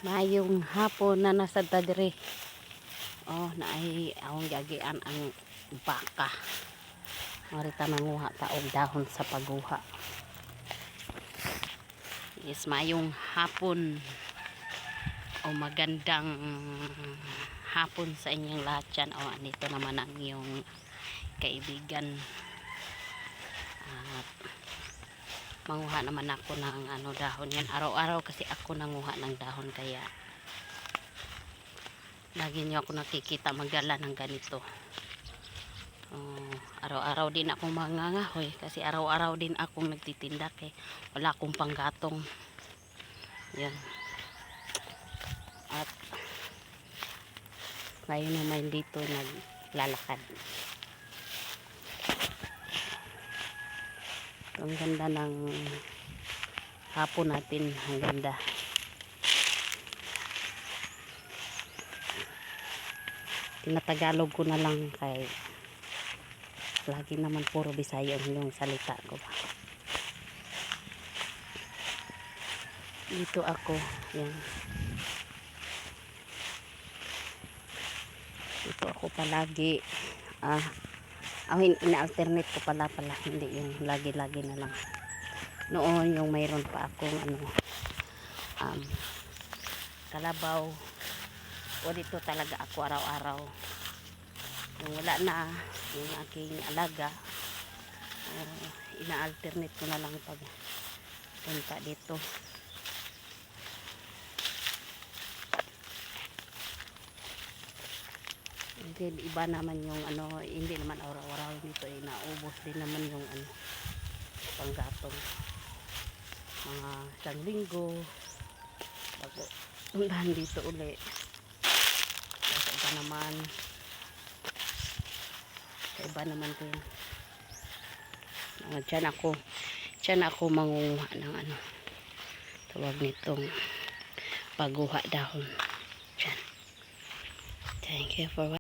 Mayong hapon na nasa dadre. Oh, naay akong gagian ang baka. Marita manguha taog dahon sa paguha. Yes, mayong hapon. O magandang hapon sa inyong lahat dyan. O, andito naman ang iyong kaibigan. At manguha naman ako ng dahon yan. Araw-araw kasi ako nanguha ng dahon, kaya lagi nyo ako nakikita magdala ng ganito. Araw-araw din akong mangangahoy kasi araw-araw din akong nagtitinda, kaya wala akong panggatong. Yan. At ngayon naman dito naglalakad. Ang ganda ng hapon natin, ang ganda. Tinatagalog ko na lang kay lagi naman puro Bisaya yung salita ko. Dito ako, yan. Dito ako palagi. Ina-alternate ko pala, hindi yung lagi-lagi na lang. Noon yung mayroon pa akong kalabaw. O dito talaga ako araw-araw. Nung wala na yung aking alaga, ina-alternate ko na lang pag punta dito. Then iba naman yung hindi naman araw-araw dito, naubos din naman yung panggatong. Mga isang linggo bago undahan dito uli. Kasi iba naman din. Diyan ako mangunguha ng tawag nitong paguha dahon. Diyan. Thank you for watching.